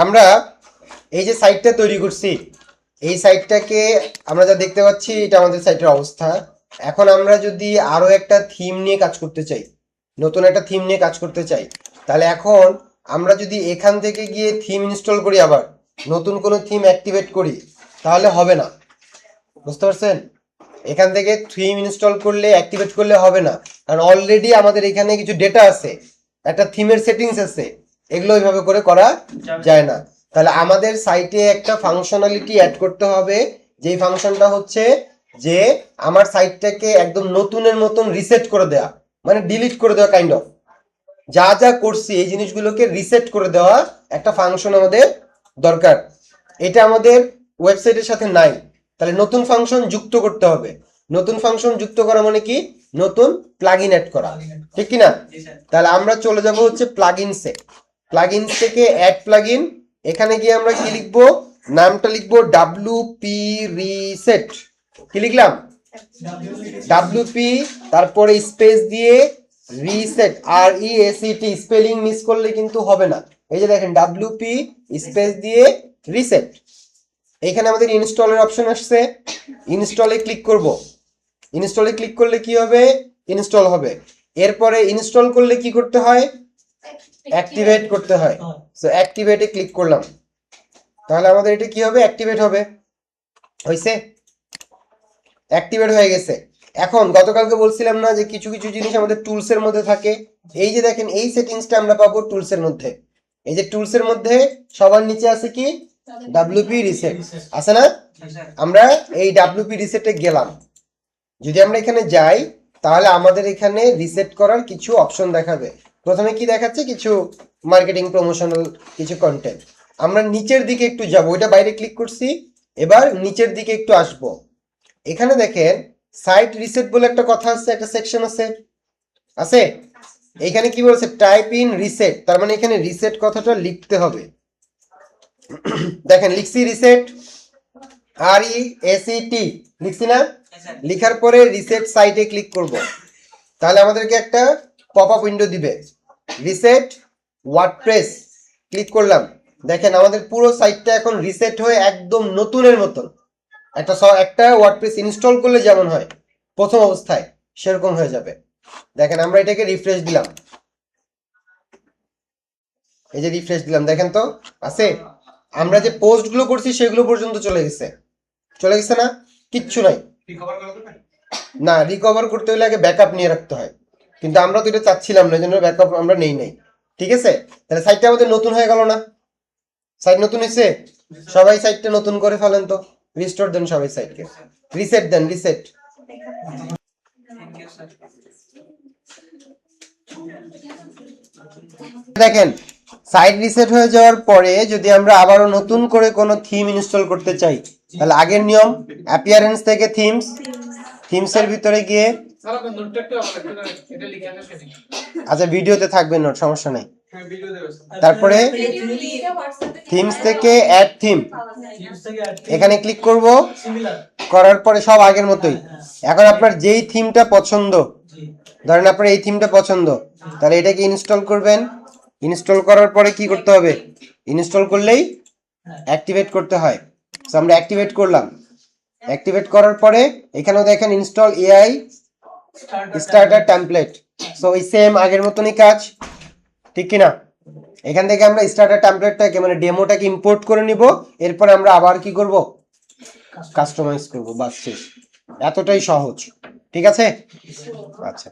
আমরা এই যে সাইটটা তৈরি করছি, এই সাইটটাকে আমরা যা দেখতে পাচ্ছি এটা আমাদের সাইটের অবস্থা। এখন আমরা যদি আরো একটা থিম নিয়ে কাজ করতে চাই, নতুন একটা থিম নিয়ে কাজ করতে চাই, তাহলে এখন আমরা যদি এখান থেকে গিয়ে থিম ইনস্টল করি, আবার নতুন কোনো থিম অ্যাক্টিভেট করি, তাহলে হবে না। বুঝতে পারছেন? এখান থেকে থিম ইনস্টল করলে অ্যাক্টিভেট করলে হবে না, কারণ অলরেডি আমাদের এখানে কিছু ডেটা আছে, একটা থিমের সেটিংস আছে, এগুলো ওইভাবে করে করা যায় না। তাহলে আমাদের সাইটে একটা ফাংশনালিটি অ্যাড করতে হবে, যেই ফাংশনটা হচ্ছে যে আমার সাইটটাকে একদম নতুনের মতন রিসেট করে দেওয়া, মানে ডিলিট করে দেওয়া কাইন্ড অফ, যা যা করছি এই জিনিসগুলোকে রিসেট করে দেওয়া একটা ফাংশন আমাদের দরকার। এটা আমাদের ওয়েবসাইটের সাথে নাই, তাহলে নতুন ফাংশন যুক্ত করতে হবে। নতুন ফাংশন যুক্ত করা মানে কি? নতুন প্লাগইন অ্যাড করা, ঠিক কি না? তাহলে আমরা চলে যাব হচ্ছে প্লাগইনসে। প্লাগইনস থেকে অ্যাড প্লাগইন, এখানে গিয়ে আমরা কি লিখবো? নামটা লিখবো WP রিসেট। কি লিখলাম? WP, তারপরে স্পেস দিয়ে রিসেট, RESET। স্পেলিং মিস করলে কিন্তু হবে না। এই যে দেখেন WP স্পেস দিয়ে রিসেট। এখানে আমাদের ইনস্টলের অপশন আসছে, ইনস্টলে ক্লিক করব। ইনস্টলে ক্লিক করলে কি হবে? ইনস্টল হবে। এরপরে ইনস্টল করলে কি করতে হয়? অ্যাক্টিভেট করতে হয়। সো অ্যাক্টিভেটে ক্লিক করলাম, তাহলে আমাদের এটা কি হবে? অ্যাক্টিভেট হবে। হইছে? অ্যাক্টিভেট হয়ে গেছে। এখন গতকালকে বলছিলাম না যে কিছু কিছু জিনিস আমাদের টুলসের মধ্যে থাকে? এই যে দেখেন এই সেটিংসটা আমরা পাবো টুলসের মধ্যে। এই যে টুলসের মধ্যে সবার নিচে আছে কি? WP রিসেট আছে না? আমরা এই WP রিসেটে গেলাম। যদি আমরা এখানে যাই, তাহলে আমাদের এখানে রিসেট করার কিছু অপশন দেখাবে। প্রথমে কি দেখাচ্ছে? কিছু মার্কেটিং প্রমোশনাল কিছু কন্টেন্ট। আমরা নিচের দিকে একটু যাব, ওইটা বাইরে ক্লিক করছি, এবার নিচের দিকে একটু আসব। এখানে দেখেন সাইট রিসেট বলে একটা কথা আছে, একটা সেকশন আছে, আছে। এখানে কি বলছে? টাইপ ইন রিসেট, তার মানে এখানে রিসেট কথাটা লিখতে হবে। দেখেন লিখছি রিসেট, RESET লিখছি না? লিখার পরে রিসেট সাইটে ক্লিক করব, তাহলে আমাদেরকে একটা পপ আপ উইন্ডো দিবে, রিসেট ওয়ার্ডপ্রেস। ক্লিক করলাম, দেখেন আমাদের পুরো সাইটটা এখন রিসেট হয়ে একদম নতুনের মতন, একটা ওয়ার্ডপ্রেস ইনস্টল করলে যেমন হয় প্রথম অবস্থায়, সেরকম হয়ে যাবে। দেখেন আমরা এটাকে রিফ্রেশ দিলাম, এই যে রিফ্রেশ দিলাম, দেখেন তো আছে। আমরা যে পোস্টগুলো করছি সেগুলো পর্যন্ত চলে গেছে, চলে গেছে না? কিচ্ছু নাই। না, রিকভার করতে হলে আগে ব্যাকআপ নিয়ে রাখতে হয়, কিন্তু আমরা তো এটা চাচ্ছিলাম না, জন্য ব্যাকআপ আমরা নেই নাই। ঠিক আছে, তাহলে সাইটটা আমাদের নতুন হয়ে গেল না? সাইট নতুন হয়েছে? সবাই সাইটটা নতুন করে ফেলেন তো, রিস্টোর দেন সবাই সাইটকে, রিসেট দেন, রিসেট। দেখেন সাইট রিসেট হয়ে যাওয়ার পরে যদি আমরা আবারও নতুন করে কোনো থিম ইনস্টল করতে চাই, তাহলে আগের নিয়ম, অ্যাপিয়ারেন্স থেকে থিমস, থিমসের ভিতরে গিয়ে, আচ্ছা ভিডিওতে থাকবে নোট, সমস্যা নেই। তারপরে থিমস থেকে অ্যাড থিম, এখানে ক্লিক করব, করার পরে সব আগের মতোই। এখন আপনার যেই থিমটা পছন্দ, ধরেন আপনার এই থিমটা পছন্দ, তাহলে এটাকে ইনস্টল করবেন। ইনস্টল করার পরে কি করতে হবে? ইনস্টল করলেই অ্যাক্টিভেট করতে হয়। সো আমরা অ্যাক্টিভেট করলাম। অ্যাক্টিভেট করার পরে এখানেও দেখেন install AI starter template. So ওই সেম আগের মতনই কাজ, ঠিক কিনা? এখান থেকে আমরা স্টার্টার টেমপ্লেটটাকে মানে ডেমোটাকে ইম্পোর্ট করে নিব, এরপর আমরা আবার কি করব? কাস্টমাইজ করব, বাস শেষ। এতটাই সহজ, ঠিক আছে? আচ্ছা।